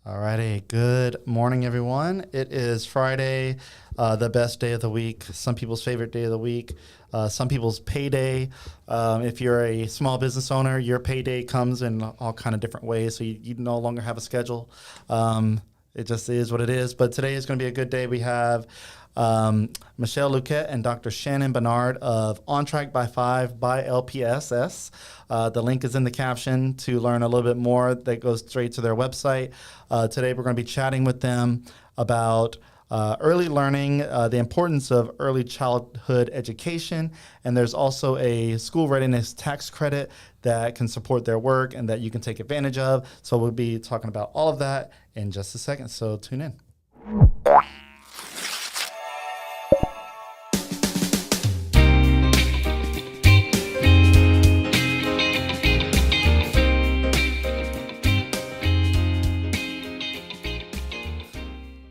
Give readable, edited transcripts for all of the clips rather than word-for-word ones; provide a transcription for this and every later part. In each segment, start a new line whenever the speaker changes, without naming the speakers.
Alrighty, good morning, everyone. It is Friday, the best day of the week, some people's favorite day of the week, some people's payday. If you're a small business owner, your payday comes in all kind of different ways, so you no longer have a schedule. It just is what it is, but today is going to be a good day. We have Michelle Luquette and Dr. Shannon Bernard of On Track by 5 by LPSS. The link is in the caption to learn a little bit more. That goes straight to their website. Today we're going to be chatting with them about early learning, the importance of early childhood education, and there's also a school readiness tax credit that can support their work and that you can take advantage of. So we'll be talking about all of that in just a second, so tune in.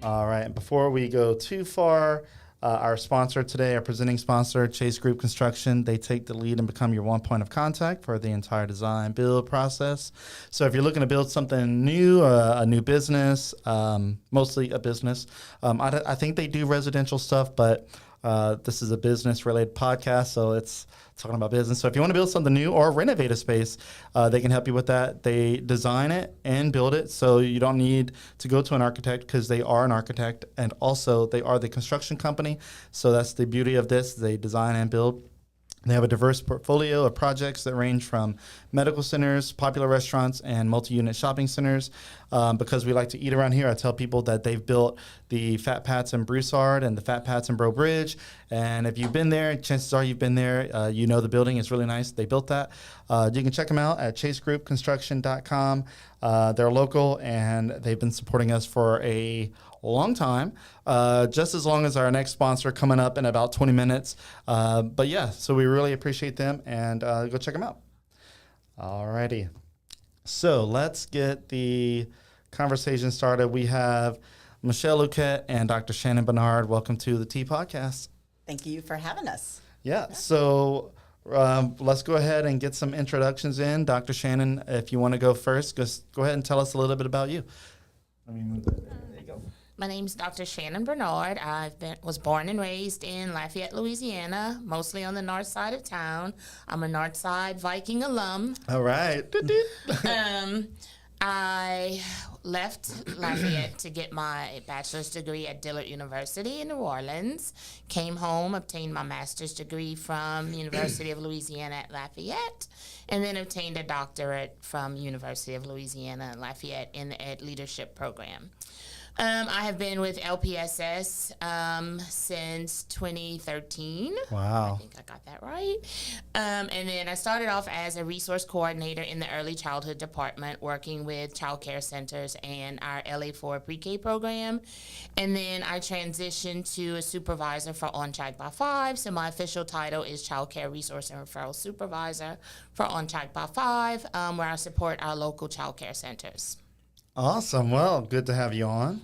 All right, before we go too far, our sponsor today, our presenting sponsor, Chase Group Construction, they take the lead and become your one point of contact for the entire design build process. So if you're looking to build something new, a new business, mostly a business, I think they do residential stuff, but this is a business-related podcast, so it's talking about business. So if you want to build something new or renovate a space, they can help you with that. They design it and build it, so you don't need to go to an architect because they are an architect, and also they are the construction company. So that's the beauty of this. They design and build. They have a diverse portfolio of projects that range from medical centers, popular restaurants, and multi-unit shopping centers. Because we like to eat around here, I tell people that they've built the Fat Pat's in Broussard and the Fat Pat's in Breaux Bridge. And if you've been there, chances are you've been there. You know the building is really nice. They built that. You can check them out at chasegroupconstruction.com. They're local, and they've been supporting us for a long time, just as long as our next sponsor coming up in about 20 minutes. But yeah, so we really appreciate them, and go check them out. Alrighty. So let's get the conversation started. We have Michelle Luquette and Dr. Shannon Bernard. Welcome to the T Podcast.
Thank you for having us.
Yeah. So let's go ahead and get some introductions in. Dr. Shannon, if you want to go first, just go ahead and tell us a little bit about you. Let me move that. There you go.
My name's Dr. Shannon Bernard. Was born and raised in Lafayette, Louisiana, mostly on the north side of town. I'm a North Side Viking alum.
All right.
I left Lafayette to get my bachelor's degree at Dillard University in New Orleans. Came home, obtained my master's degree from University of Louisiana at Lafayette, and then obtained a doctorate from University of Louisiana Lafayette in the Ed Leadership Program. I have been with LPSS since 2013.
Wow.
I think I got that right. And then I started off as a resource coordinator in the early childhood department, working with child care centers and our LA4 pre-K program. And then I transitioned to a supervisor for On Track by 5. So my official title is Child Care Resource and Referral Supervisor for On Track by 5, where I support our local child care centers.
Awesome. Well, good to have you on.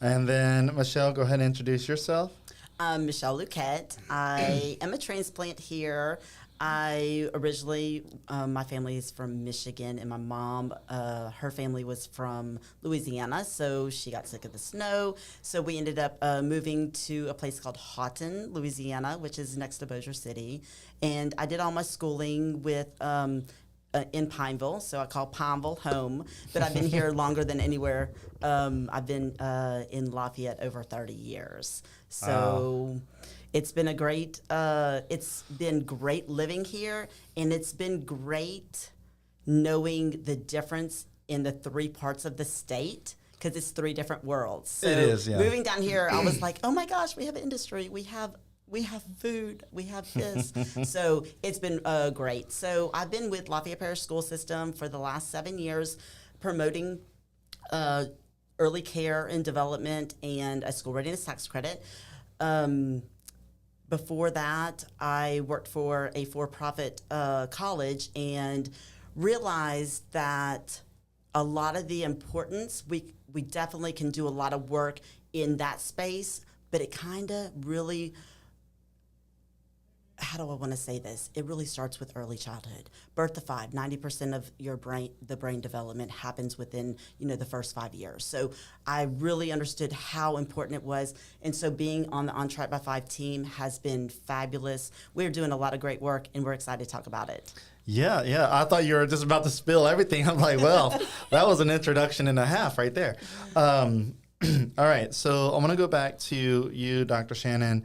And then, Michelle, go ahead and introduce yourself.
I'm Michelle Luquette. I am a transplant here. I originally, my family is from Michigan, and my mom, her family was from Louisiana, so she got sick of the snow. So we ended up moving to a place called Houghton, Louisiana, which is next to Bossier City. And I did all my schooling with in Pineville, so I call Pineville home, but I've been here longer than anywhere. I've been in Lafayette over 30 years. So it's been it's been great living here, and it's been great knowing the difference in the three parts of the state, because it's three different worlds. So
it is, yeah.
Moving down here, I was like, oh my gosh, we have industry, we have food, we have this. So it's been great. So I've been with Lafayette Parish School System for the last 7 years, promoting early care and development and a school readiness tax credit. Before that, I worked for a for-profit college and realized that a lot of the importance, we definitely can do a lot of work in that space, but it kind of really how do I want to say this? It really starts with early childhood. Birth to 5, 90% of the brain development happens within, the first 5 years. So I really understood how important it was. And so being on the On Track by 5 team has been fabulous. We're doing a lot of great work, and we're excited to talk about it.
Yeah. I thought you were just about to spill everything. I'm like, well, that was an introduction and a half right there. All right. So I'm going to go back to you, Dr. Shannon.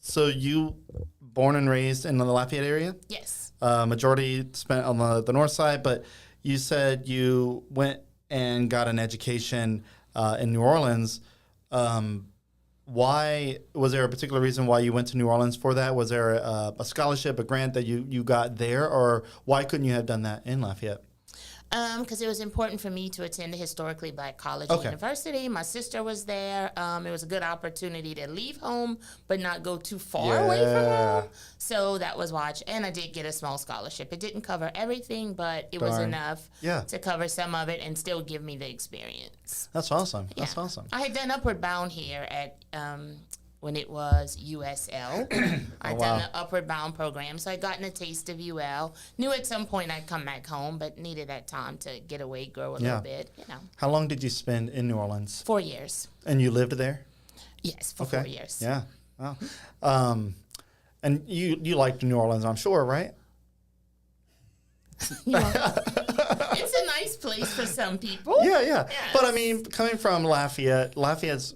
So you born and raised in the Lafayette area?
Yes.
Majority spent on the north side, but you said you went and got an education in New Orleans. Why was there a particular reason why you went to New Orleans for that? Was there a scholarship, a grant that you got there, or why couldn't you have done that in Lafayette?
Because it was important for me to attend a historically black college and university. My sister was there. It was a good opportunity to leave home, but not go too far away from home. So that was why. And I did get a small scholarship. It didn't cover everything, but it was enough to cover some of it and still give me the experience.
That's awesome. That's awesome.
I had done Upward Bound here at when it was USL. I'd done the Upward Bound program, so I'd gotten a taste of UL. Knew at some point I'd come back home, but needed that time to get away, grow a little bit,
How long did you spend in New Orleans?
4 years.
And you lived there?
Yes, for 4 years.
Yeah. Wow. And you liked New Orleans, I'm sure, right?
It's a nice place for some people.
Yeah.
Yes.
But I mean, coming from Lafayette's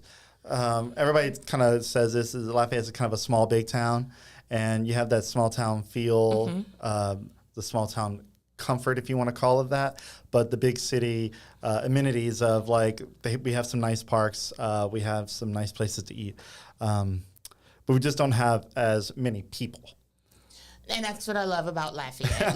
everybody kind of says this is Lafayette's kind of a small big town, and you have that small town feel, the small town comfort, if you want to call it that. But the big city amenities of we have some nice parks, we have some nice places to eat, but we just don't have as many people.
And that's what I love about Lafayette.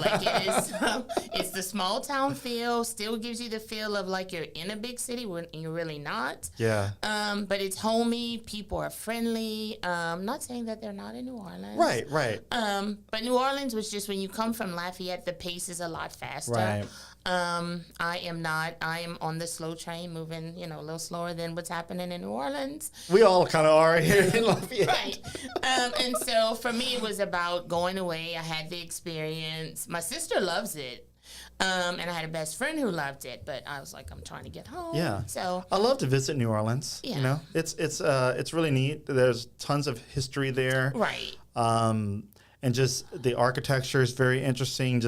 It's the small town feel, still gives you the feel of like you're in a big city when you're really not.
Yeah.
But it's homey, people are friendly. Not saying that they're not in New Orleans.
Right.
But New Orleans was just when you come from Lafayette, the pace is a lot faster.
Right.
I am on the slow train, moving, a little slower than what's happening in New Orleans.
We all kind of are here in Lafayette.
Right. And so for me, it was about going away. I had the experience. My sister loves it. And I had a best friend who loved it, but I was like, I'm trying to get home.
Yeah.
So
I love to visit New Orleans.
Yeah.
It's really neat. There's tons of history there.
Right.
And just the architecture is very interesting.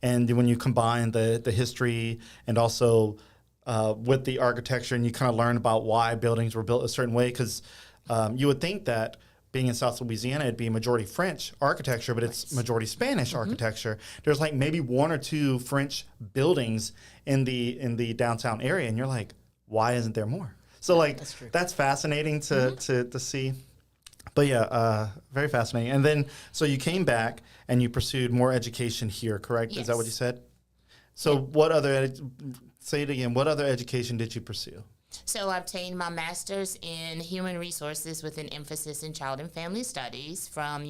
And when you combine the history and also with the architecture, and you kind of learn about why buildings were built a certain way, because you would think that being in South Louisiana, it'd be majority French architecture, but it's majority Spanish architecture. There's maybe one or two French buildings in the downtown area, and you're like, why isn't there more? So that's fascinating to see. But yeah, very fascinating. And then, so you came back and you pursued more education here, correct?
Yes.
Is that what you said? So say it again, what other education did you pursue?
So I obtained my master's in human resources with an emphasis in child and family studies from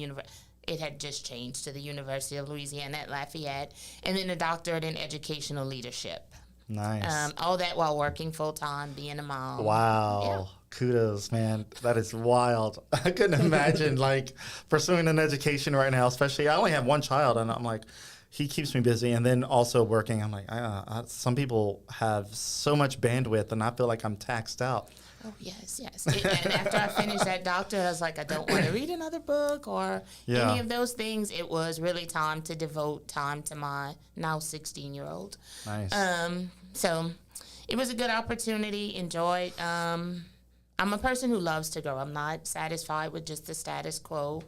it had just changed to the University of Louisiana at Lafayette, and then a doctorate in educational leadership.
Nice.
All that while working full-time, being a mom.
Wow.
Yeah.
Kudos, man. That is wild. I couldn't imagine pursuing an education right now, especially I only have one child, and I'm like, he keeps me busy. And then also working, I'm like, some people have so much bandwidth, and I feel like I'm taxed out.
Oh, yes. And after I finished that doctorate, I was like, I don't want to read another book or any of those things. It was really time to devote time to my now 16-year-old.
Nice.
So it was a good opportunity, enjoyed. I'm a person who loves to grow. I'm not satisfied with just the status quo,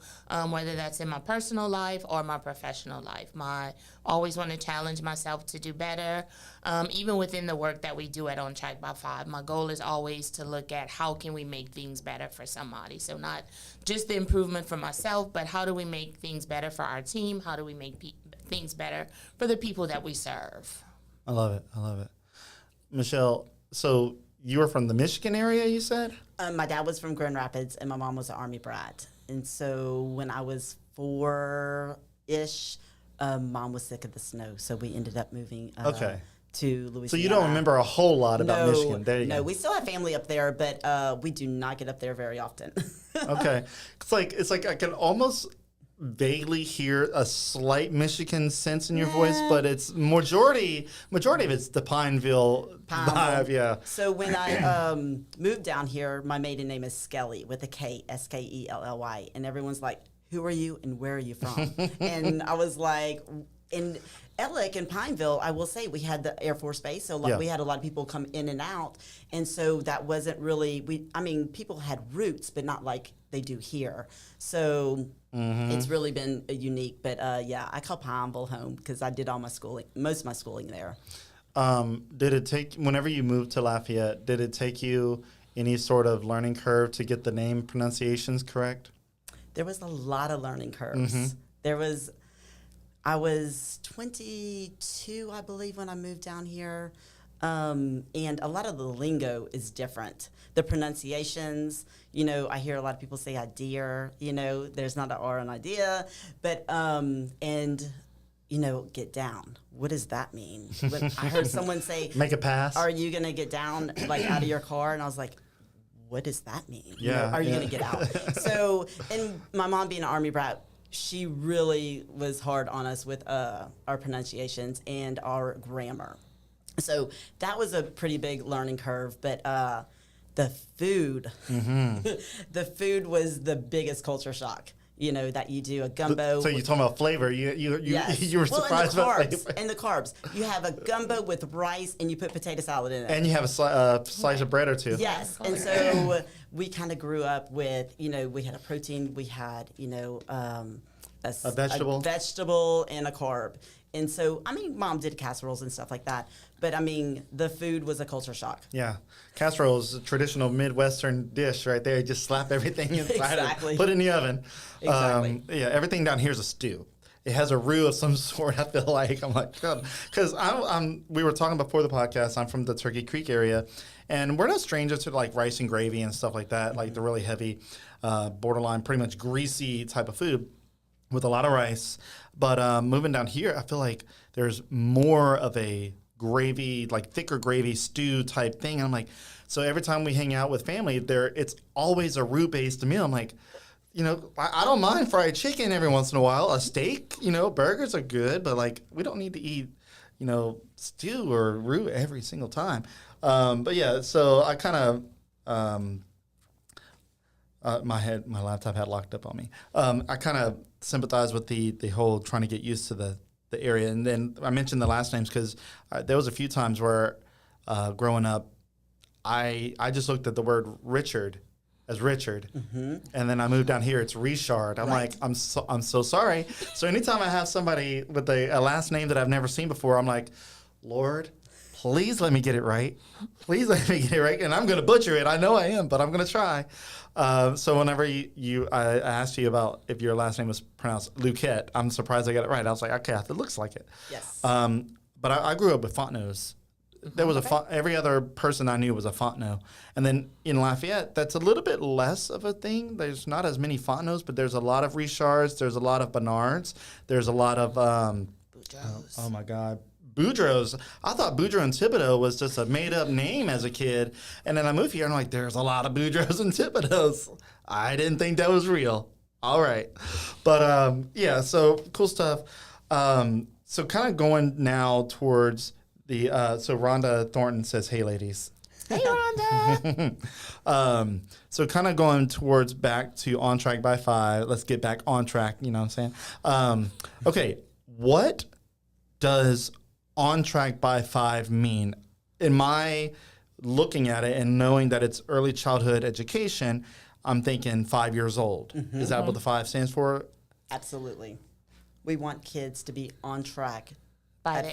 whether that's in my personal life or my professional life. I always want to challenge myself to do better. Even within the work that we do at On Track by 5, my goal is always to look at how can we make things better for somebody. So not just the improvement for myself, but how do we make things better for our team? How do we make things better for the people that we serve?
I love it. Michelle, so you were from the Michigan area, you said?
My dad was from Grand Rapids, and my mom was an Army brat. And so when I was 4-ish, Mom was sick of the snow, so we ended up moving to Louisiana.
So you don't remember a whole lot about Michigan. There you go.
No, we still have family up there, but we do not get up there very often.
Okay. It's like I can almost vaguely hear a slight Michigan sense in your voice, but it's majority of it's the Pineville vibe. Yeah.
So when I moved down here, my maiden name is Skelly with a K, Skelly, and everyone's like, "Who are you and where are you from?" And I was like, in Ellick and Pineville, I will say we had the Air Force Base, so we had a lot of people come in and out, and so that wasn't really people had roots, but not like they do here. So it's really been a unique. But I call Pineville home because I did all my schooling, most of my schooling there.
Did it take, whenever you moved to Lafayette, did it take you any sort of learning curve to get the name pronunciations correct?
There was a lot of learning curves. I was 22, I believe, when I moved down here. And a lot of the lingo is different. The pronunciations, I hear a lot of people say idea, there's not an R on idea, but, get down. What does that mean? I heard someone say,
make a pass.
Are you going to get down, out of your car? And I was like, what does that mean?
Yeah.
Are you going to get out? So, and my mom being an Army brat, she really was hard on us with our pronunciations and our grammar. So that was a pretty big learning curve. But the food, the food was the biggest culture shock. That you do a gumbo.
So you're talking about flavor. You were surprised about flavor.
And the carbs. You have a gumbo with rice and you put potato salad in it.
And you have a slice of bread or two.
Yes. And so we kind of grew up with, we had a protein, we had, a vegetable and a carb. And so, Mom did casseroles and stuff like that. But, the food was a culture shock.
Yeah. Casserole is a traditional Midwestern dish right there. You just slap everything inside it, put it in the oven.
Exactly.
Everything down here is a stew. It has a roux of some sort, I feel like. I'm like, God. Because we were talking before the podcast, I'm from the Turkey Creek area. And we're not strangers to, rice and gravy and stuff like that, like the really heavy, borderline, pretty much greasy type of food with a lot of rice. But moving down here, I feel like there's more of a gravy, thicker gravy stew type thing. I'm like, so every time we hang out with family, it's always a roux-based meal. I'm like, I don't mind fried chicken every once in a while. A steak, burgers are good, but we don't need to eat, stew or roux every single time. But yeah, so I kind of, my laptop had locked up on me. I kind of sympathize with the whole trying to get used to the area. And then I mentioned the last names because there was a few times where growing up, I just looked at the word Richard as Richard. And then I moved down here, it's Richard. I'm like, I'm so sorry. So anytime I have somebody with a last name that I've never seen before, I'm like, Lord, please let me get it right. Please let me get it right. And I'm going to butcher it. I know I am, but I'm going to try. So whenever I asked you about if your last name was pronounced Luquette, I'm surprised I got it right. I was like, okay, it looks like it.
Yes.
But I grew up with Fontenot's. There was every other person I knew was a Fontenot. And then in Lafayette, that's a little bit less of a thing. There's not as many Fontenot's, but there's a lot of Richards. There's a lot of Bernards. There's a lot of, oh my God, Boudreaux's. I thought Boudreaux and Thibodeau was just a made-up name as a kid. And then I moved here, and I'm like, there's a lot of Boudreaux's and Thibodeau's. I didn't think that was real. All right. But, yeah, so cool stuff. So kind of going now towards so Rhonda Thornton says, hey, ladies.
Hey, Rhonda.
So kind of going towards back to On Track by 5. Let's get back on track, you know what I'm saying? Okay, what does On Track by 5 mean? In my looking at it and knowing that it's early childhood education, I'm thinking 5 years old. Is that what the 5 stands for?
Absolutely. We want kids to be on track
By
the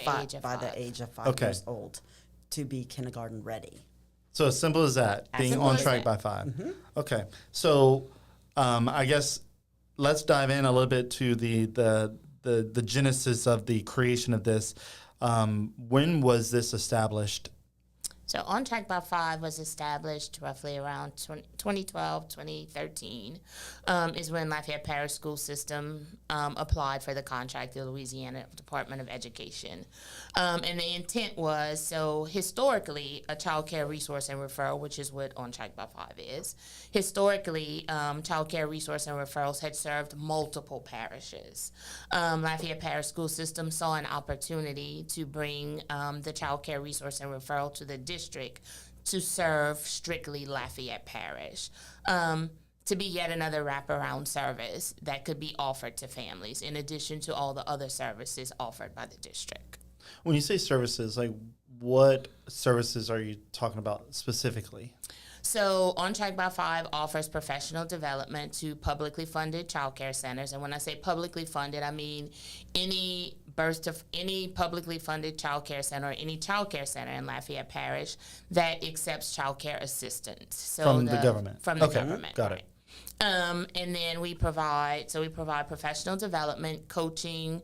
age of 5 years old to be kindergarten ready.
So as simple as that, being on track by 5. Okay. So I guess let's dive in a little bit to the genesis of the creation of this. When was this established?
So On Track by Five was established roughly around 2012, 2013, is when Lafayette Parish School System applied for the contract, the Louisiana Department of Education. And the intent was, so historically, a child care resource and referral, which is what On Track by Five is, historically, child care resource and referrals had served multiple parishes. Lafayette Parish School System saw an opportunity to bring the child care resource and referral to the district to serve strictly Lafayette Parish, to be yet another wraparound service that could be offered to families in addition to all the other services offered by the district.
When you say services, like what services are you talking about specifically?
So On Track by Five offers professional development to publicly funded child care centers. And when I say publicly funded, I mean any publicly funded child care center or any child care center in Lafayette Parish that accepts child care assistance. So
From the government?
From the
Okay,
government.
got
right.
it.
And then we provide professional development, coaching.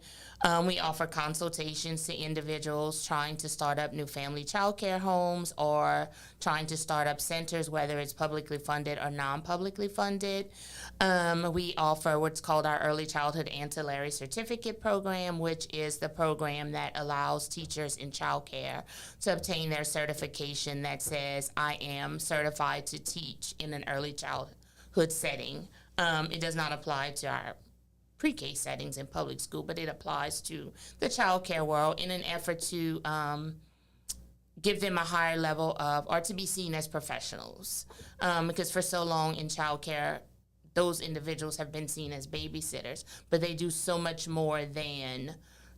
We offer consultations to individuals trying to start up new family child care homes or trying to start up centers, whether it's publicly funded or non-publicly funded. We offer what's called our Early Childhood Ancillary Certificate Program, which is the program that allows teachers in child care to obtain their certification that says, I am certified to teach in an early childhood setting. It does not apply to our pre-K settings in public school, but it applies to the child care world in an effort to give them a higher level of, or to be seen as professionals. Because for so long in child care, those individuals have been seen as babysitters, but they do so much more than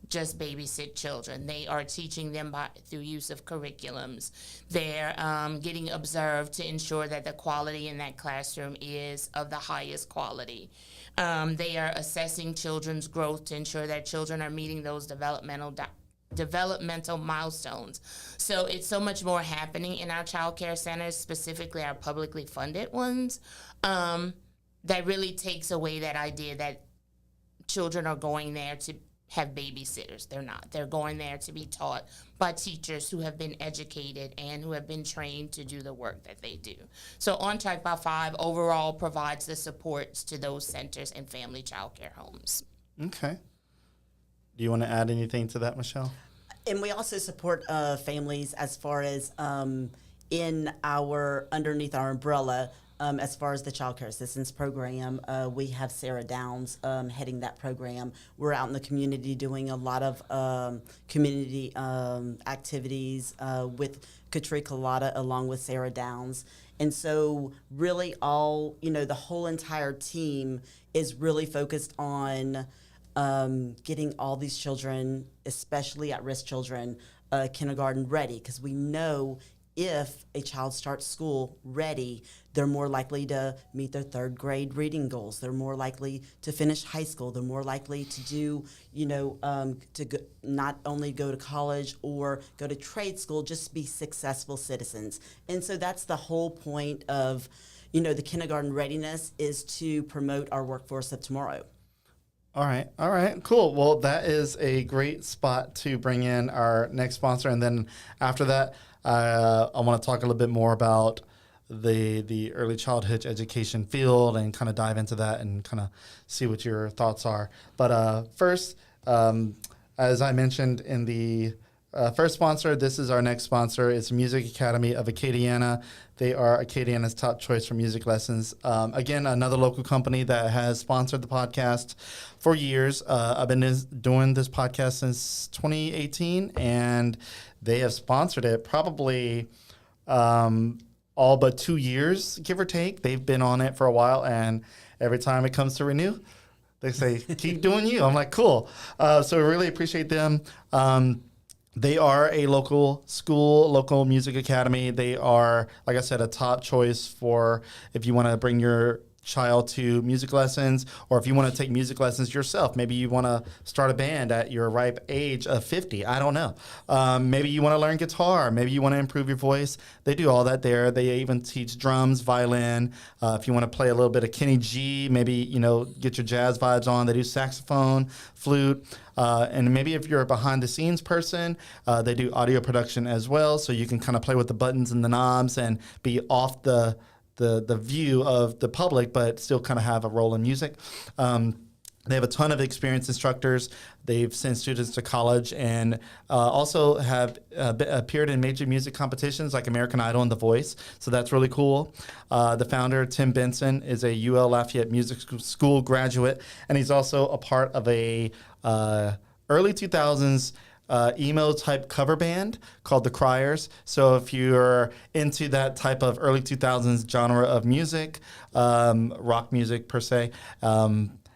just babysit children. They are teaching them through use of curriculums. They're getting observed to ensure that the quality in that classroom is of the highest quality. They are assessing children's growth to ensure that children are meeting those developmental milestones. So it's so much more happening in our child care centers, specifically our publicly funded ones, that really takes away that idea that children are going there to have babysitters. They're not. They're going there to be taught by teachers who have been educated and who have been trained to do the work that they do. So On Track by Five overall provides the supports to those centers and family child care homes.
Okay. Do you want to add anything to that, Michelle?
And we also support families as far as underneath our umbrella. As far as the child care assistance program, we have Sarah Downs heading that program. We're out in the community doing a lot of community activities with Katri Collada along with Sarah Downs. And so really the whole entire team is really focused on getting all these children, especially at-risk children, kindergarten ready, because we know if a child starts school ready, they're more likely to meet their third grade reading goals. They're more likely to finish high school. They're more likely to do, not only go to college or go to trade school, just be successful citizens. And so that's the whole point of, the kindergarten readiness is to promote our workforce of tomorrow.
All right, cool. Well, that is a great spot to bring in our next sponsor. And then after that, I want to talk a little bit more about the early childhood education field and kind of dive into that and kind of see what your thoughts are. But first, as I mentioned in the first sponsor, this is our next sponsor. It's Music Academy of Acadiana. They are Acadiana's top choice for music lessons. Again, another local company that has sponsored the podcast for years. I've been doing this podcast since 2018, and they have sponsored it probably all but 2 years, give or take. They've been on it for a while, and every time it comes to renew, they say, keep doing you. I'm like, cool. So we really appreciate them. They are a local school, local music academy. They are, like I said, a top choice for if you want to bring your child to music lessons, or if you want to take music lessons yourself, maybe you want to start a band at your ripe age of 50. I don't know. Maybe you want to learn guitar. Maybe you want to improve your voice. They do all that there. They even teach drums, violin. If you want to play a little bit of Kenny G, maybe, get your jazz vibes on. They do saxophone, flute. And maybe if you're a behind the scenes person, they do audio production as well. So you can kind of play with the buttons and the knobs and be off the view of the public, but still kind of have a role in music. They have a ton of experienced instructors. They've sent students to college and also have appeared in major music competitions like American Idol and The Voice. So that's really cool. The founder, Tim Benson, is a UL Lafayette Music School graduate, and he's also a part of a early 2000s emo type cover band called the Criers. So if you're into that type of early 2000s genre of music, rock music per se,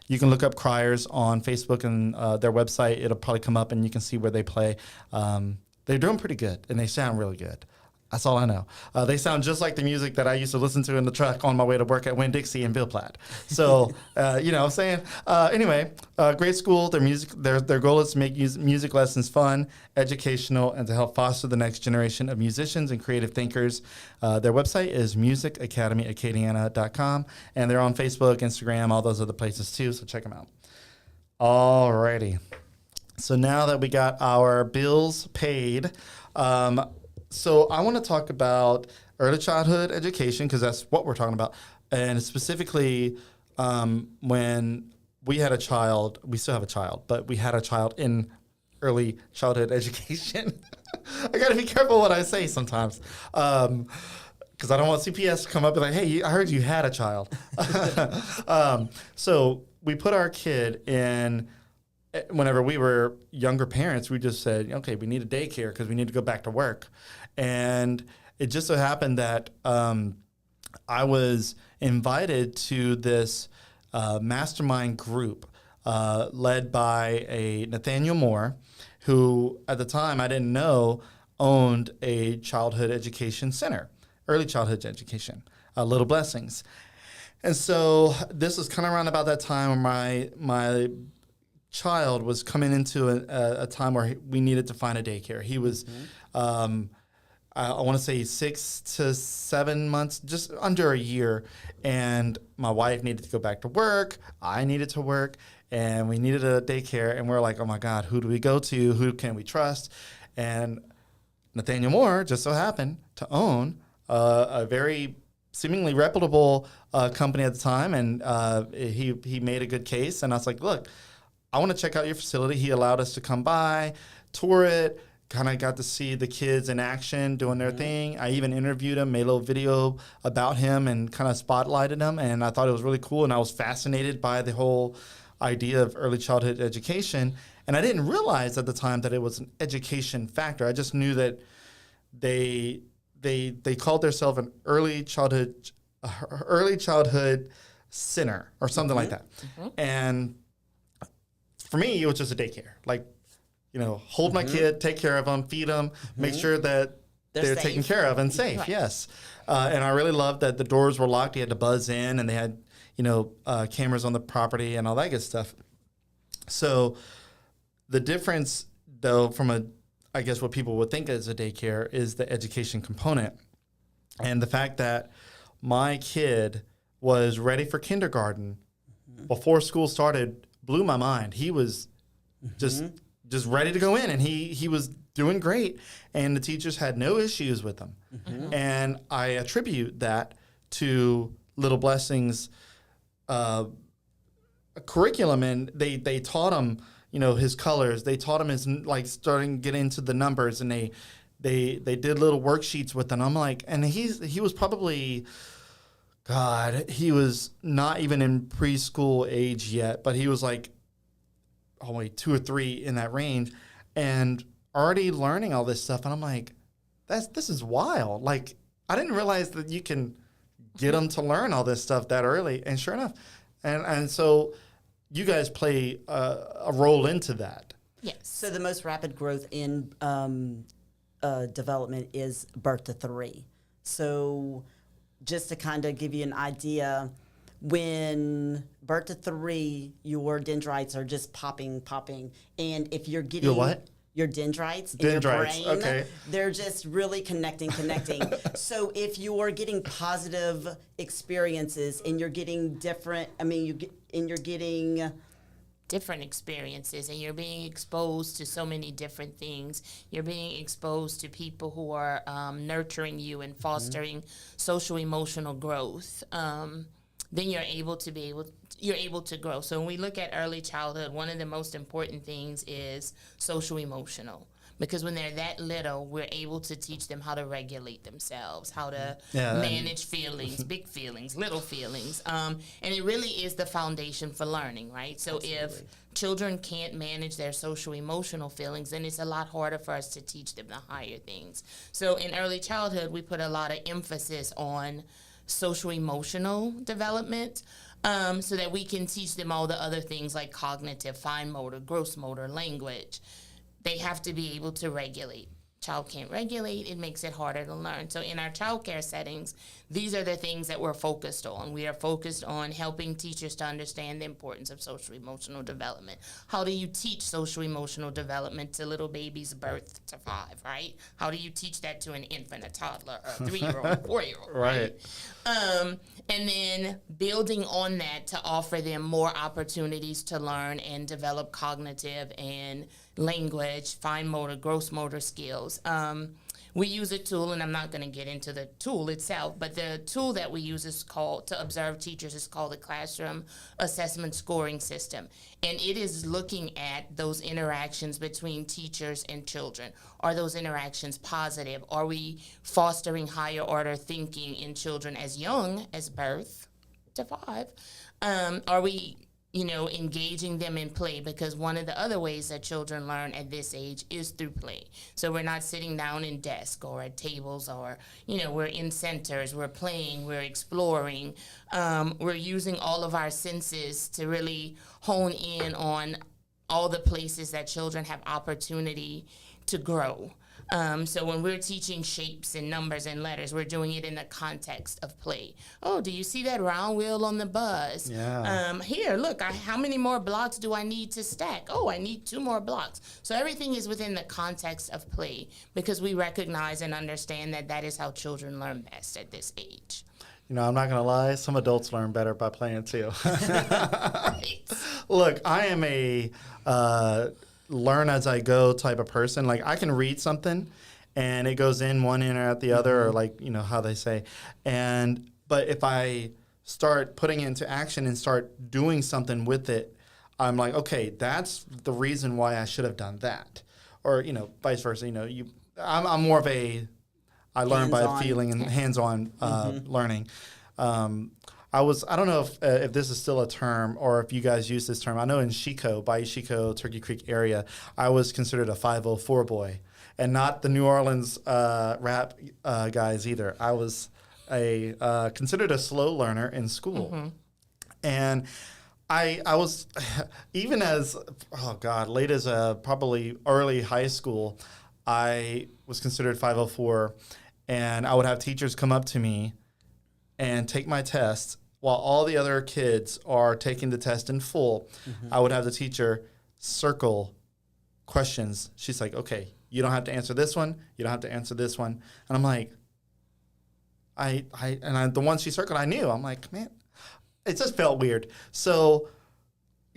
you can look up Criers on Facebook and their website. It'll probably come up and you can see where they play. They're doing pretty good and they sound really good. That's all I know. They sound just like the music that I used to listen to in the truck on my way to work at Winn-Dixie and Bill Platt. So, you know what I'm saying? Anyway, great school. Their goal is to make music lessons fun, educational, and to help foster the next generation of musicians and creative thinkers. Their website is musicacademyacadiana.com, and they're on Facebook, Instagram, all those other places too, so check them out. All righty. So now that we got our bills paid, so I want to talk about early childhood education because that's what we're talking about. And specifically when we had a child, we still have a child, but we had a child in early childhood education. I got to be careful what I say sometimes because I don't want CPS to come up and be like, hey, I heard you had a child. So we put our kid in. Whenever we were younger parents, we just said, okay, we need a daycare because we need to go back to work. And it just so happened that I was invited to this mastermind group led by a Nathaniel Moore, who at the time I didn't know owned a childhood education center, early childhood education, Little Blessings. And so this was kind of around about that time when my child was coming into a time where we needed to find a daycare. He was, I want to say 6 to 7 months, just under a year. And my wife needed to go back to work. I needed to work. And we needed a daycare. And we're like, oh, my God, who do we go to? Who can we trust? And Nathaniel Moore just so happened to own a very seemingly reputable company at the time. And he made a good case. And I was like, look, I want to check out your facility. He allowed us to come by, tour it, kind of got to see the kids in action doing their thing. I even interviewed him, made a little video about him and kind of spotlighted him. And I thought it was really cool. And I was fascinated by the whole idea of early childhood education. And I didn't realize at the time that it was an education factor. I just knew that they called themselves an early childhood center or something like that. And for me, it was just a daycare. Like, hold my kid, take care of them, feed them, make sure that they're taken care of and safe. Right. Yes. And I really loved that the doors were locked. You had to buzz in, and they had, cameras on the property and all that good stuff. So the difference, though, from I guess what people would think as a daycare is the education component. And the fact that my kid was ready for kindergarten before school started blew my mind. He was just ready to go in, and he was doing great, and the teachers had no issues with him. And I attribute that to Little Blessings curriculum, and they taught him his colors. They taught him his starting to get into the numbers, and they did little worksheets with them. I'm like, and he was probably, God, he was not even in preschool age yet, but he was like only 2 or 3 in that range and already learning all this stuff. And I'm like, this is wild. Like, I didn't realize that you can get them to learn all this stuff that early. And sure enough. And so you guys play a role into that.
Yes.
So the most rapid growth in development is birth to 3. So just to kind of give you an idea, when birth to 3, your dendrites are just popping. And if you're getting...
Your what?
Your dendrites in your
Dendrites,
brain,
okay.
they're just really connecting. So if you're getting positive experiences and you're getting different, you're getting...
different experiences, and you're being exposed to so many different things. You're being exposed to people who are nurturing you and fostering social emotional growth. Then you're able to grow. So when we look at early childhood, one of the most important things is social emotional. Because when they're that little, we're able to teach them how to regulate themselves, how to manage feelings, big feelings, little feelings. And it really is the foundation for learning, right? So if children can't manage their social emotional feelings, then it's a lot harder for us to teach them the higher things. So in early childhood, we put a lot of emphasis on social emotional development, so that we can teach them all the other things like cognitive, fine motor, gross motor, language. They have to be able to regulate. Child can't regulate, it makes it harder to learn. So in our childcare settings, these are the things that we're focused on. We are focused on helping teachers to understand the importance of social emotional development. How do you teach social emotional development to little babies birth to 5, right? How do you teach that to an infant, a toddler, a 3-year-old, 4-year-old, right? And then building on that to offer them more opportunities to learn and develop cognitive and language, fine motor, gross motor skills. We use a tool, and I'm not going to get into the tool itself, but the tool that we use is called, to observe teachers, is called the Classroom Assessment Scoring System. And it is looking at those interactions between teachers and children. Are those interactions positive? Are we fostering higher order thinking in children as young as birth to 5? Are we engaging them in play? Because one of the other ways that children learn at this age is through play. So we're not sitting down in desks or at tables, or, we're in centers, we're playing, we're exploring. We're using all of our senses to really hone in on all the places that children have opportunity to grow. So when we're teaching shapes and numbers and letters, we're doing it in the context of play. Oh, do you see that round wheel on the bus?
Yeah.
Here, look, how many more blocks do I need to stack? Oh, I need 2 more blocks. So everything is within the context of play, because we recognize and understand that that is how children learn best at this age.
I'm not going to lie. Some adults learn better by playing too. Look, I am a learn as I go type of person. Like, I can read something and it goes in one ear or out the other, or like, how they say. But if I start putting it into action and start doing something with it, I'm like, okay, that's the reason why I should have done that. Or, vice versa. I'm more of a, I learn by feeling and hands-on learning. I don't know if this is still a term or if you guys use this term. I know in Bayou Chico, Turkey Creek area, I was considered a 504 boy, and not the New Orleans rap guys either. I was considered a slow learner in school. And I was, even as, late as probably early high school, I was considered 504, and I would have teachers come up to me and take my test while all the other kids are taking the test in full. I would have the teacher circle questions. She's like, okay, you don't have to answer this one. You don't have to answer this one. And I'm like, the ones she circled, I knew. I'm like, man, it just felt weird. So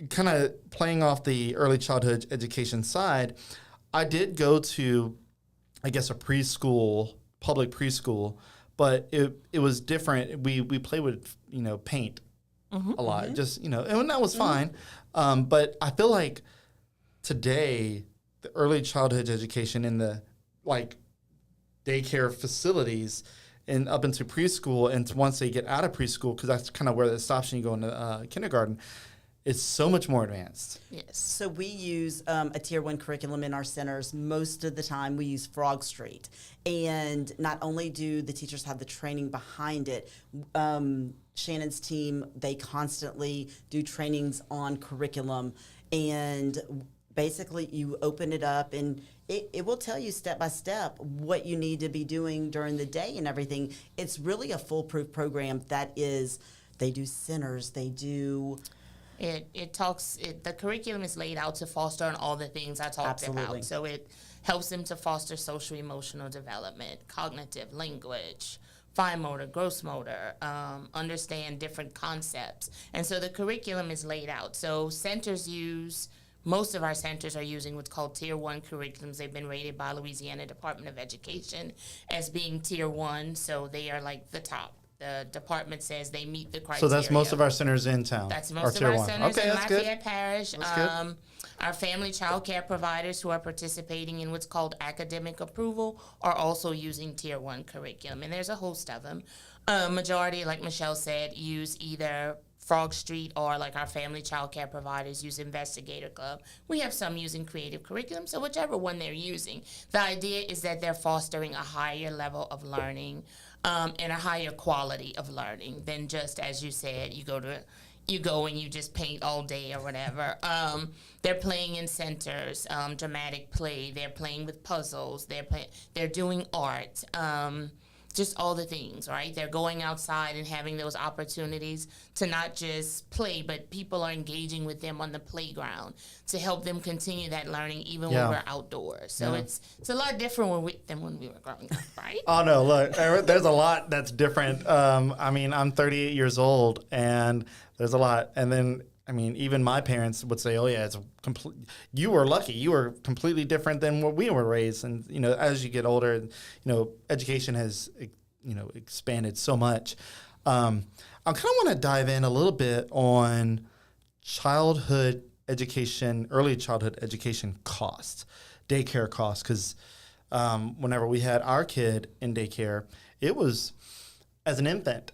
kind of playing off the early childhood education side, I did go to, I guess, a preschool, public preschool, but it was different. We played with, paint a lot, just, and that was fine. But I feel like today, the early childhood education in the, daycare facilities and up into preschool, and once they get out of preschool, because that's kind of where it stops and you go into kindergarten, it's so much more advanced.
Yes. So we use a Tier 1 curriculum in our centers. Most of the time we use Frog Street. And not only do the teachers have the training behind it, Shannon's team, they constantly do trainings on curriculum. And basically you open it up and it will tell you step by step what you need to be doing during the day and everything. It's really a foolproof program that they do centers, they do.
The curriculum is laid out to foster on all the things I talked about. So it helps them to foster social emotional development, cognitive, language, fine motor, gross motor, understand different concepts. And so the curriculum is laid out. So most of our centers are using what's called Tier 1 curriculums. They've been rated by Louisiana Department of Education as being Tier 1, so they are like the top. The department says they meet the criteria.
So that's most of our centers in town.
That's most of our centers in Lafayette
good.
Parish.
That's good.
Our family child care providers who are participating in what's called academic approval are also using Tier 1 curriculum, and there's a host of them. Majority, like Michelle said, use either Frog Street or like our family child care providers use Investigator Club. We have some using creative curriculum, so whichever one they're using. The idea is that they're fostering a higher level of learning and a higher quality of learning than just, as you said, you go and you just paint all day or whatever. They're playing in centers, dramatic play. They're playing with puzzles. They're doing art. Just all the things, right? They're going outside and having those opportunities to not just play, but people are engaging with them on the playground to help them continue that learning even when we're outdoors. So it's a lot different than when we were growing up, right?
Oh, no, look, there's a lot that's different. I mean, I'm 38 years old, and there's a lot. And then, I mean, even my parents would say, oh, yeah, you were lucky. You were completely different than what we were raised. And, as you get older, education has, expanded so much. I kind of want to dive in a little bit on childhood education, early childhood education costs, daycare costs, because whenever we had our kid in daycare, it was, as an infant,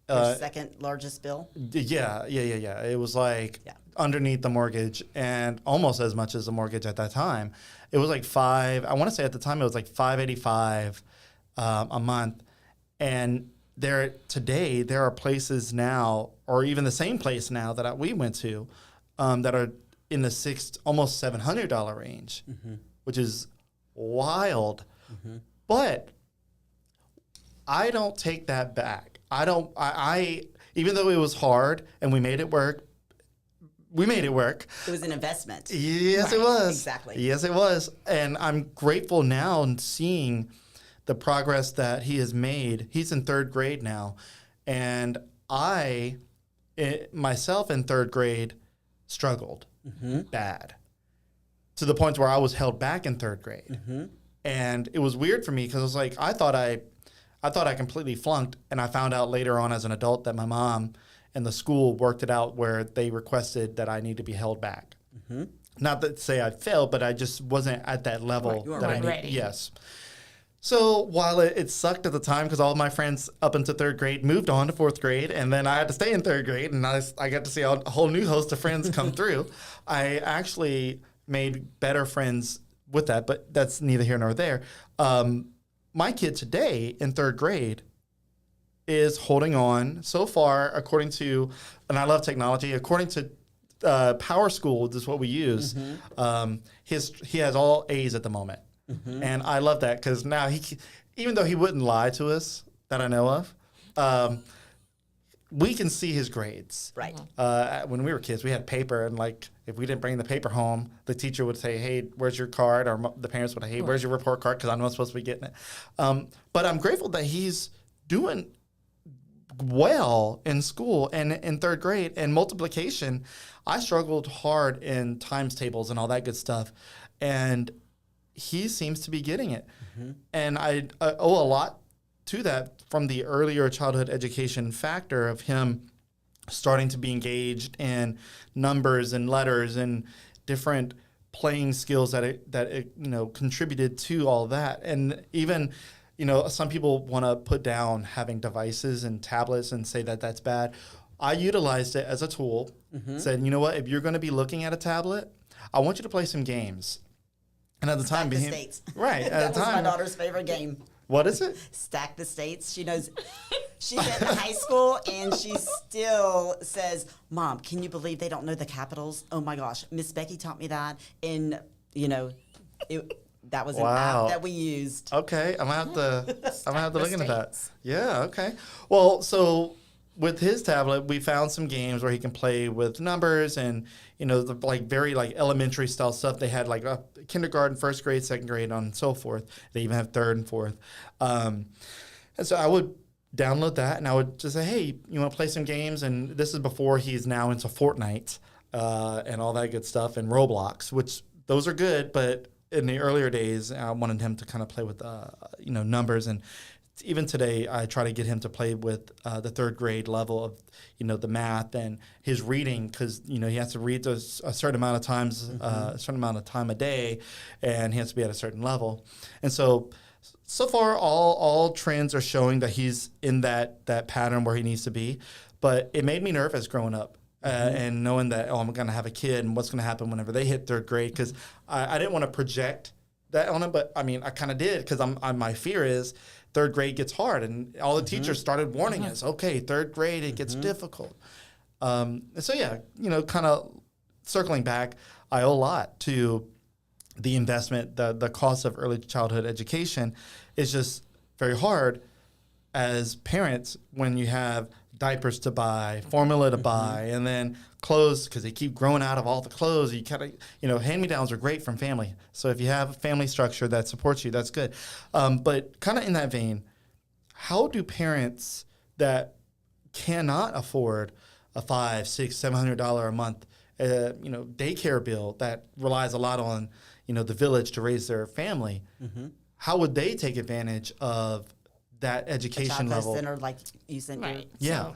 Your second largest bill?
Yeah. It was like underneath the mortgage and almost as much as the mortgage at that time. It was like I want to say at the time it was like $585 a month. And today there are places now, or even the same place now that we went to, that are in the almost $700 range, which is wild. But I don't take that back. Even though it was hard and we made it work.
It was an investment.
Yes, It was.
Exactly.
Yes, it was. And I'm grateful now in seeing the progress that he has made. He's in third grade now. And myself in third grade struggled bad to the point where I was held back in third grade. And it was weird for me because I was like, I thought I completely flunked, and I found out later on as an adult that my mom and the school worked it out where they requested that I need to be held back. Not to say I failed, but I just wasn't at that level
you weren't
that I
ready.
need. Yes. So while it sucked at the time because all of my friends up into third grade moved on to fourth grade, and then I had to stay in third grade, and I got to see a whole new host of friends come through, I actually made better friends with that, but that's neither here nor there. My kid today in third grade is holding on so far, according to, and I love technology, according to Power School, this is what we use. He has all A's at the moment. And I love that because now even though he wouldn't lie to us that I know of, we can see his grades.
Right.
When we were kids, we had paper, and like if we didn't bring the paper home, the teacher would say, "Hey, where's your card?" Or the parents would say, "Hey, where's your report card?" Because I'm not supposed to be getting it. But I'm grateful that he's doing well in school and in third grade. And multiplication, I struggled hard in times tables and all that good stuff, and he seems to be getting it. And I owe a lot to that from the earlier childhood education factor of him starting to be engaged in numbers and letters and different playing skills that contributed to all that. And even, some people want to put down having devices and tablets and say that that's bad. I utilized it as a tool, said, you know what, if you're going to be looking at a tablet, I want you to play some games. And at the time,
Stack the States.
Right.
That was my daughter's favorite game.
What is it?
Stack the States. She knows. She's in high school, and she still says, "Mom, can you believe they don't know the capitals? Oh my gosh, Miss Becky taught me that." And that was an app that we used.
Okay, I'm gonna have to look into that. Yeah. Okay. Well, so with his tablet, we found some games where he can play with numbers and, the very elementary style stuff. They had kindergarten, first grade, second grade, and so forth. They even have third and fourth. And so I would download that and I would just say, hey, you want to play some games? And this is before he's now into Fortnite and all that good stuff and Roblox, which those are good. But in the earlier days, I wanted him to kind of play with, numbers. And even today, I try to get him to play with the third grade level of, the math and his reading, because he has to read a certain amount of times, a certain amount of time a day, and he has to be at a certain level. And so far, all trends are showing that he's in that pattern where he needs to be. But it made me nervous growing up. And knowing that, I'm going to have a kid and what's going to happen whenever they hit third grade, because I didn't want to project that on him, but I mean, I kind of did, because my fear is third grade gets hard, and all the teachers started warning us, okay, third grade, it gets difficult. And so, kind of circling back, I owe a lot to the investment, the cost of early childhood education is just very hard as parents when you have diapers to buy, formula to buy, and then clothes, because they keep growing out of all the clothes. You kind of, hand-me-downs are great from family. So if you have a family structure that supports you, that's good. But kind of in that vein, how do parents that cannot afford a $500, $600, $700 a month, daycare bill that relies a lot on, the village to raise their family, how would they take advantage of that education level?
Center, like you said,
Right.
Yeah.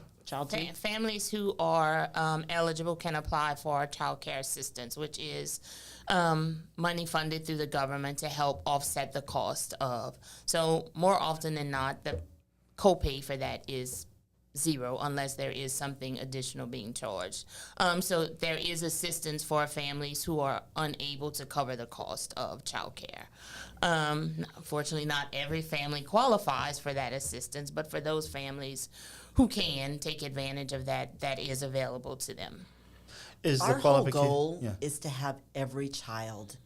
Families who are eligible can apply for child care assistance, which is money funded through the government to help offset the cost of. So more often than not, the copay for that is zero unless there is something additional being charged. So there is assistance for families who are unable to cover the cost of child care. Unfortunately, not every family qualifies for that assistance, but for those families who can take advantage of that, that is available to them.
Our whole goal is to have every child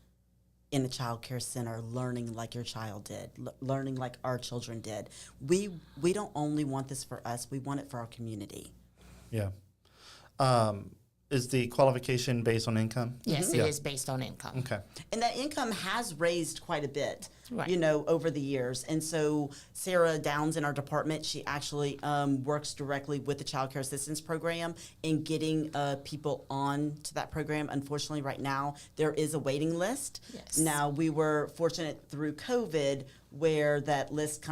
in a child care center learning like your child did, learning like our children did. We don't only want this for us, we want it for our community.
Yeah. Is the qualification based on income?
Yes, it is based on income.
Okay.
And that income has raised quite a bit,
Right.
over the years. And so Sarah Downs in our department, she actually works directly with the Child Care Assistance Program in getting people on to that program. Unfortunately, right now, there is a waiting list.
Yes.
Now, we were fortunate through COVID where that list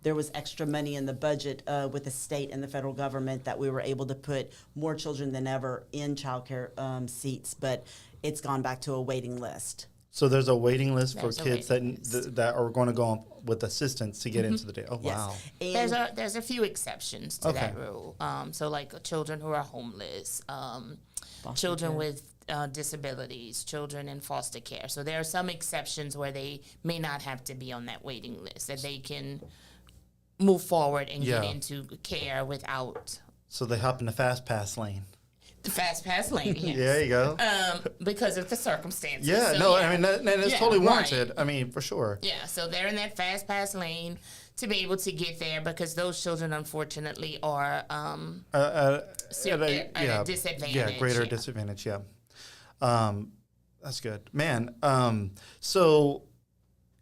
there was extra money in the budget with the state and the federal government that we were able to put more children than ever in childcare seats, but it's gone back to a waiting list.
So there's a waiting list for
There's a
kids
waiting
that are going to go on with assistance to get into the day. Oh,
Yes.
wow.
And
There's a few exceptions to
Okay.
that rule. So like children who are homeless,
Foster
children
care.
with disabilities, children in foster care. So there are some exceptions where they may not have to be on that waiting list, that they can move forward and get
Yeah.
into care without
So they hop in the fast pass lane.
the fast pass lane. Yes.
There you go.
Because of the circumstances.
Yeah,
So,
no,
yeah.
I mean, that is
Yeah,
totally
right.
warranted. I mean, for sure.
Yeah, so they're in that fast pass lane to be able to get there because those children, unfortunately, are
At
a disadvantage.
Yeah, greater
yeah.
disadvantage, yeah. That's good. Man, so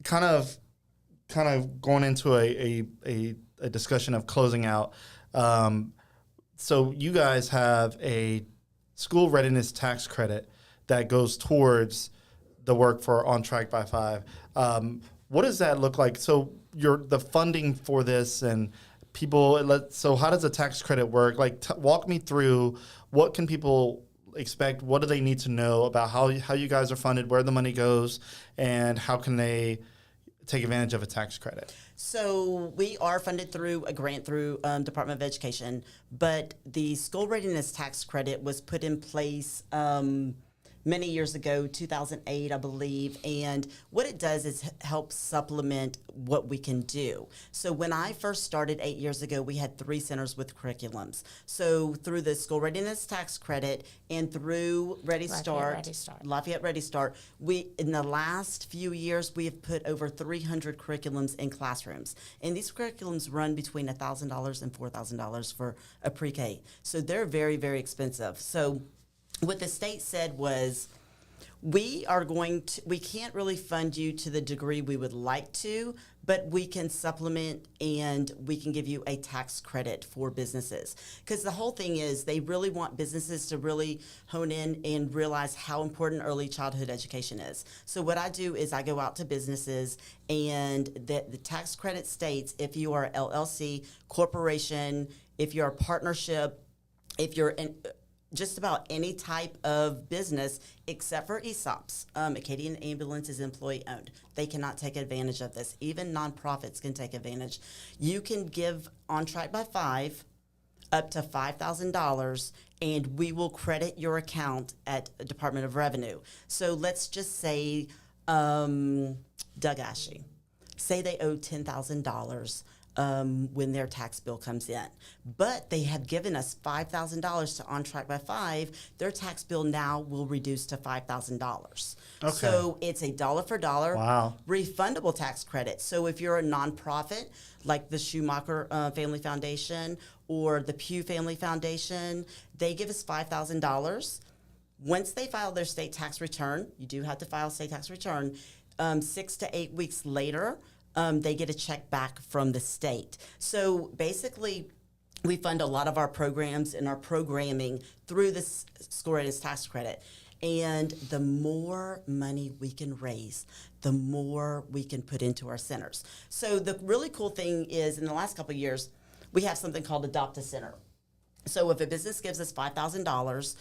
kind of going into a discussion of closing out. So you guys have a school readiness tax credit that goes towards the work for On Track by 5. What does that look like? So the funding for this and people, so how does the tax credit work? Like, walk me through what can people expect? What do they need to know about how you guys are funded, where the money goes, and how can they take advantage of a tax credit?
So we are funded through a grant through Department of Education, but the school readiness tax credit was put in place many years ago, 2008, I believe. And what it does is help supplement what we can do. So when I first started 8 years ago, we had 3 centers with curriculums. So through the school readiness tax credit and through Lafayette Ready Start, we, in the last few years, we have put over 300 curriculums in classrooms. And these curriculums run between $1,000 and $4,000 for a pre-K. So they're very, very expensive. So what the state said was, we can't really fund you to the degree we would like to, but we can supplement and we can give you a tax credit for businesses. Because the whole thing is they really want businesses to really hone in and realize how important early childhood education is. So what I do is I go out to businesses, and the tax credit states if you are LLC, corporation, if you're a partnership, if you're just about any type of business except for ESOPs. Acadian Ambulance is employee owned. They cannot take advantage of this. Even nonprofits can take advantage. You can give On Track by 5 up to $5,000, and we will credit your account at Department of Revenue. So let's just say Doug Ashey. Say they owe $10,000 when their tax bill comes in. But they have given us $5,000 to On Track by 5. Their tax bill now will reduce to $5,000.
Okay.
So it's a dollar for dollar refundable tax credit. So if you're a nonprofit like the Schumacher Family Foundation or the Pew Family Foundation, they give us $5,000. Once they file their state tax return, you do have to file a state tax return, 6 to 8 weeks later, they get a check back from the state. So basically, we fund a lot of our programs and our programming through this school readiness tax credit. And the more money we can raise, the more we can put into our centers. So the really cool thing is, in the last couple of years, we have something called Adopt a Center. So if a business gives us $5,000,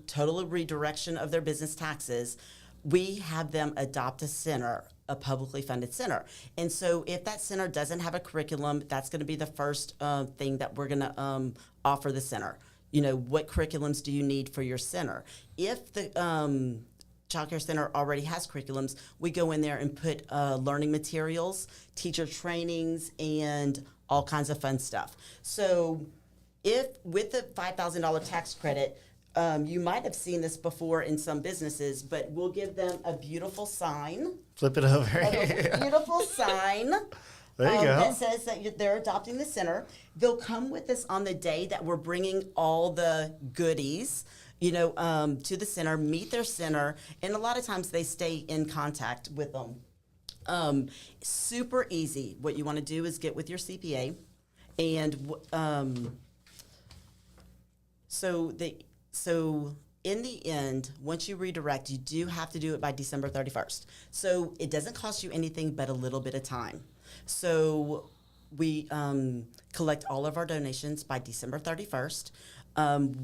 total redirection of their business taxes, we have them adopt a center, a publicly funded center. And so if that center doesn't have a curriculum, that's going to be the first thing that we're going to offer the center. You know, what curriculums do you need for your center? If the Child Care Center already has curriculums, we go in there and put learning materials, teacher trainings, and all kinds of fun stuff. So if with the $5,000 tax credit, you might have seen this before in some businesses, but we'll give them a beautiful sign.
Flip it over.
A beautiful sign.
There you go.
That says that they're adopting the center. They'll come with us on the day that we're bringing all the goodies, to the center, meet their center, and a lot of times they stay in contact with them. Super easy. What you want to do is get with your CPA, and So in the end, once you redirect, you do have to do it by December 31st. So it doesn't cost you anything but a little bit of time. So we collect all of our donations by December 31st.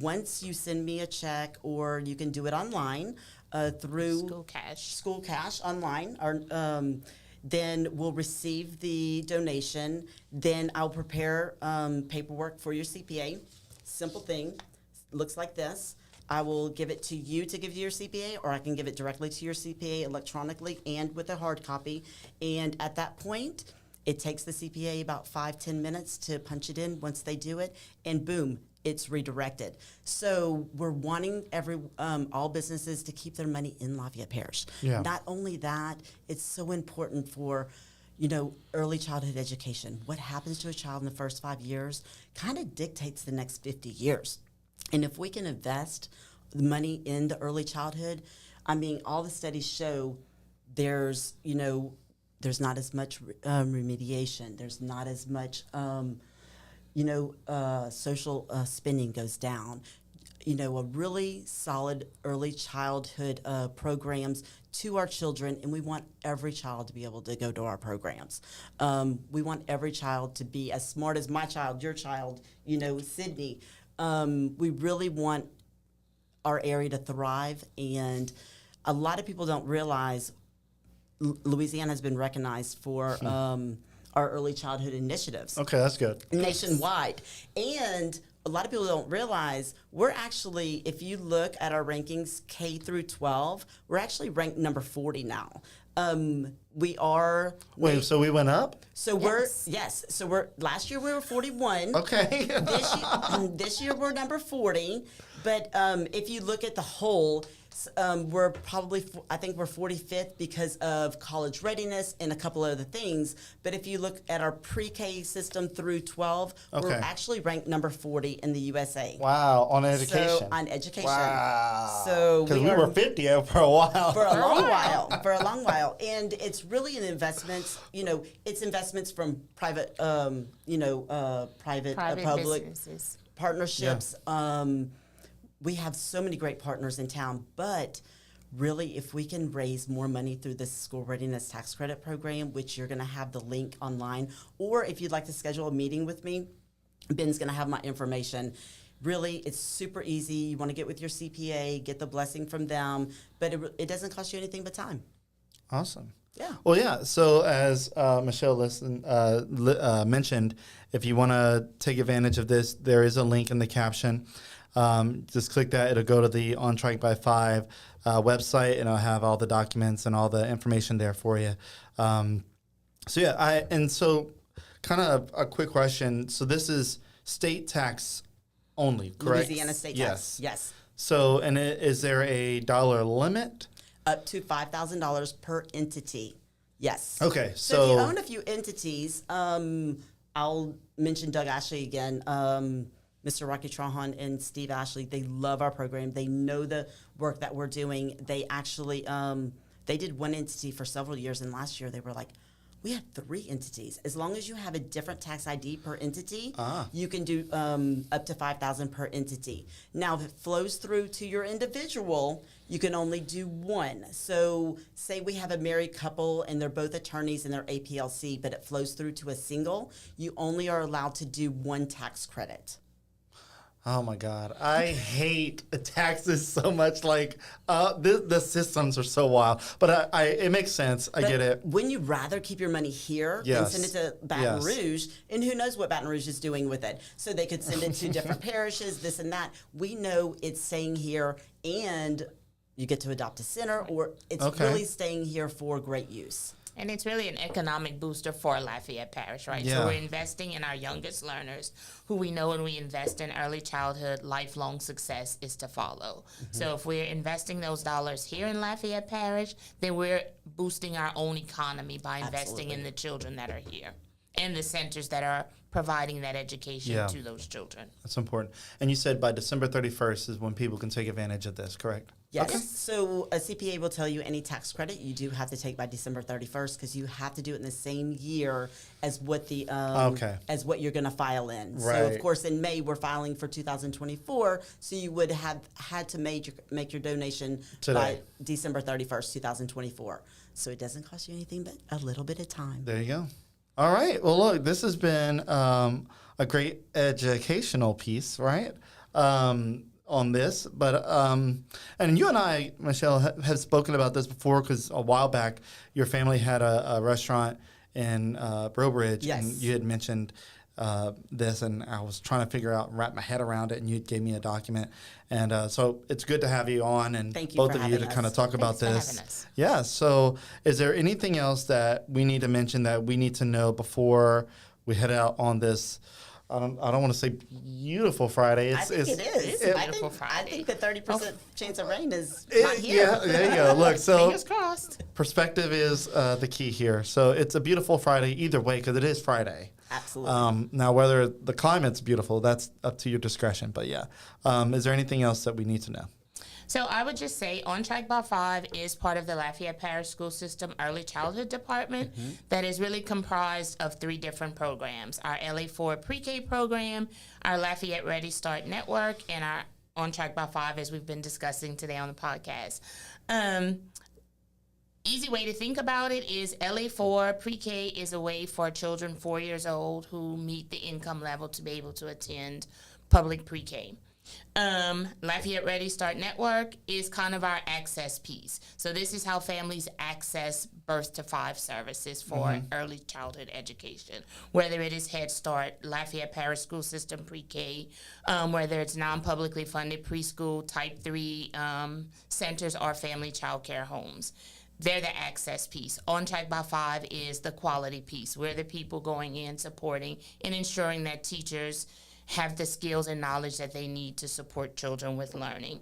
Once you send me a check, or you can do it online through School Cash online, or then we'll receive the donation. Then I'll prepare paperwork for your CPA. Simple thing. Looks like this. I will give it to you to give to your CPA, or I can give it directly to your CPA electronically and with a hard copy. And at that point, it takes the CPA about 5-10 minutes to punch it in once they do it, and boom, it's redirected. So we're wanting all businesses to keep their money in Lafayette Parish.
Yeah.
Not only that, it's so important for early childhood education. What happens to a child in the first 5 years kind of dictates the next 50 years. And if we can invest the money in the early childhood, all the studies show there's not as much remediation. There's not as much, social spending goes down. A really solid early childhood programs to our children, and we want every child to be able to go to our programs. We want every child to be as smart as my child, your child, Sydney. We really want our area to thrive, and a lot of people don't realize Louisiana has been recognized for our early childhood initiatives
Okay, that's good.
nationwide. And a lot of people don't realize we're actually, if you look at our rankings K through 12, we're actually ranked number 40 now. We are.
Wait, so we went up?
So we're last year we were 41.
Okay.
This year we're number 40. But if you look at the whole, we're probably, I think we're 45th because of college readiness and a couple other things. But if you look at our pre-K system through 12, we're actually ranked number 40 in the USA.
Wow, on education.
So on education.
Wow.
So
because we were 50 for a while.
For a long while. And it's really an investment, it's investments from private, private public
businesses.
Partnerships. Yeah. We have so many great partners in town, but really, if we can raise more money through this school readiness tax credit program, which you're going to have the link online, or if you'd like to schedule a meeting with me, Ben's going to have my information. Really, it's super easy. You want to get with your CPA, get the blessing from them, but it doesn't cost you anything but time.
Awesome.
Yeah.
Well, yeah. So as Michelle mentioned, if you want to take advantage of this, there is a link in the caption. Just click that. It'll go to the On Track by 5 website, and I'll have all the documents and all the information there for you. So kind of a quick question. So this is state tax only, correct?
Louisiana state tax. Yes.
So, and is there a dollar limit?
Up to $5,000 per entity. Yes.
Okay.
So if you own a few entities, I'll mention Doug Ashley again. Mr. Rocky Trahan and Steve Ashley, they love our program. They know the work that we're doing. They actually, they did one entity for several years, and last year they were like, we have 3 entities. As long as you have a different tax ID per entity, you can do up to $5,000 per entity. Now, if it flows through to your individual, you can only do 1. So say we have a married couple and they're both attorneys and they're APLC, but it flows through to a single, you only are allowed to do 1 tax credit.
Oh my God, I hate taxes so much. Like the systems are so wild, but it makes sense. I get it.
Wouldn't you rather keep your money here and send it to Baton Rouge? And who knows what Baton Rouge is doing with it? So they could send it to different parishes, this and that. We know it's staying here, and you get to adopt a center, or it's really staying here for great use.
And it's really an economic booster for Lafayette Parish, right?
Yeah.
So we're investing in our youngest learners, who we know when we invest in early childhood, lifelong success is to follow. Mm-hmm. So if we're investing those dollars here in Lafayette Parish, then we're boosting our own economy by investing in the children that are here and the centers that are providing that education to those children.
That's important. And you said by December 31st is when people can take advantage of this, correct?
Yes. Okay. So a CPA will tell you any tax credit you do have to take by December 31st because you have to do it in the same year as what the as what you're going to file in.
Right.
So of course in May we're filing for 2024, so you would have had to make your donation by December 31st, 2024. So it doesn't cost you anything but a little bit of time.
There you go. All right. Well, look, this has been a great educational piece, right? On this, but and you and I, Michelle, have spoken about this before because a while back your family had a restaurant in Brobridge, and you had mentioned this, and I was trying to wrap my head around it, and you gave me a document, and so it's good to have you on, and both of you to kind of talk about this. Yeah. So, is there anything else that we need to mention that we need to know before we head out on this? I don't want to say beautiful Friday.
I think it is.
It's a beautiful Friday.
I think the 30% chance of rain is not here.
Yeah, there you go. Look, so
fingers crossed.
Perspective is the key here. So it's a beautiful Friday either way because it is Friday.
Absolutely.
Now, whether the climate's beautiful, that's up to your discretion. But yeah, is there anything else that we need to know?
So I would just say On Track by 5 is part of the Lafayette Parish School System Early Childhood Department that is really comprised of 3 different programs: our LA4 Pre-K program, our Lafayette Ready Start Network, and our On Track by 5, as we've been discussing today on the podcast. Easy way to think about it is LA4 Pre-K is a way for children 4 years old who meet the income level to be able to attend public pre-K. Lafayette Ready Start Network is kind of our access piece. So this is how families access birth to 5 services for early childhood education, whether it is Head Start, Lafayette Parish School System Pre-K, whether it's non-publicly funded preschool, Type 3 centers, or family child care homes. They're the access piece. On Track by 5 is the quality piece. We're the people going in, supporting, and ensuring that teachers have the skills and knowledge that they need to support children with learning.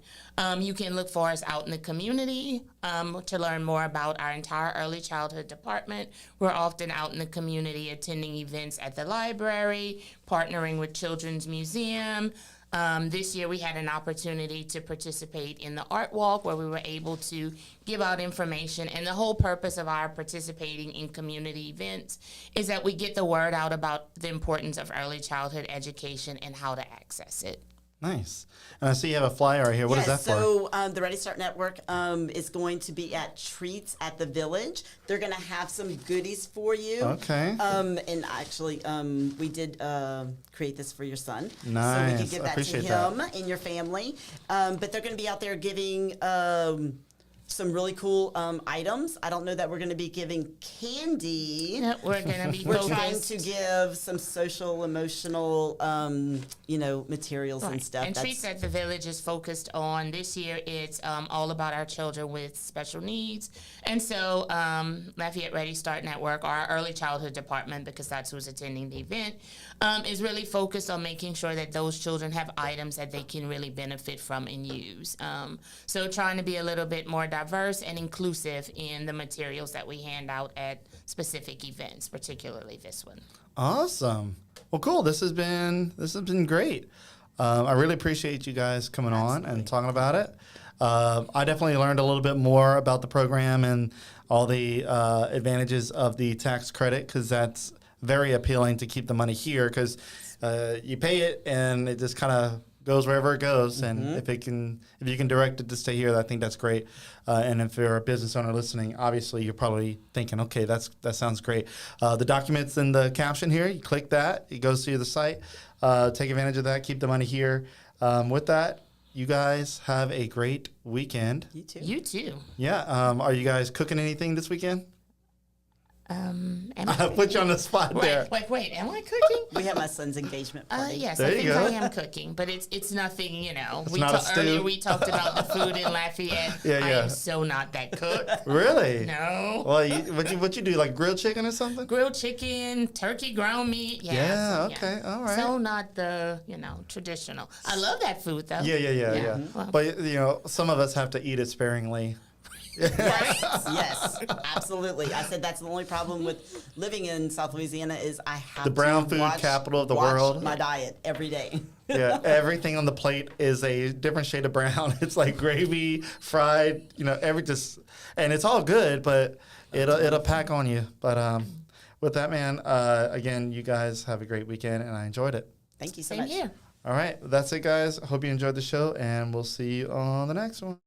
You can look for us out in the community to learn more about our entire early childhood department. We're often out in the community attending events at the library, partnering with Children's Museum. This year we had an opportunity to participate in the Art Walk, where we were able to give out information. And the whole purpose of our participating in community events is that we get the word out about the importance of early childhood education and how to access it.
Nice. And I see you have a flyer right here. What is that for?
So the Ready Start Network is going to be at Treats at the Village. They're going to have some goodies for you.
Okay.
And actually, we did create this for your son.
Nice.
So we could give that to
Appreciate
him and your family. But they're going to be out there giving some really cool items. I don't know that we're going to be giving candy.
Yep, we're going to be
We're
focused.
trying to give some social, emotional, materials and stuff.
And Treats at the Village is focused on, this year, it's all about our children with special needs. And so Lafayette Ready Start Network, our early childhood department, because that's who's attending the event, is really focused on making sure that those children have items that they can really benefit from and use. So trying to be a little bit more diverse and inclusive in the materials that we hand out at specific events, particularly this one.
Awesome. Well, cool. This has been great. I really appreciate you guys coming on and talking about it. I definitely learned a little bit more about the program and all the advantages of the tax credit, because that's very appealing to keep the money here, because you pay it and it just kind of goes wherever it goes. And if you can direct it to stay here, I think that's great. And if you're a business owner listening, obviously you're probably thinking, okay, that sounds great. The documents in the caption here, you click that, it goes to the site. Take advantage of that. Keep the money here. With that, you guys have a great weekend.
You too.
You too.
Yeah. Are you guys cooking anything this weekend?
I
I put you on the spot there.
Wait, am I cooking?
We have my son's engagement party.
Yes,
There
I
you
think
go.
I am cooking, but it's nothing,
It's not a stew.
Earlier we talked about the food in Lafayette.
Yeah,
I
yeah.
am so not that cook.
Really?
No.
Well, what you do, like grilled chicken or something?
Grilled chicken, turkey, ground meat.
Yeah,
so,
okay, all right.
So not the, traditional. I love that food, though.
Yeah.
Well,
But, some of us have to eat it sparingly.
Yes, absolutely. I said that's the only problem with living in South Louisiana is I have
The brown
to
food
watch
capital of the
watch
world.
my diet every day.
Yeah, everything on the plate is a different shade of brown. It's like gravy, fried, and it's all good, but it'll pack on you. But with that, man, again, you guys have a great weekend, and I enjoyed it.
Thank you so
Same
much.
here.
All right, that's it, guys. Hope you enjoyed the show, and we'll see you on the next one.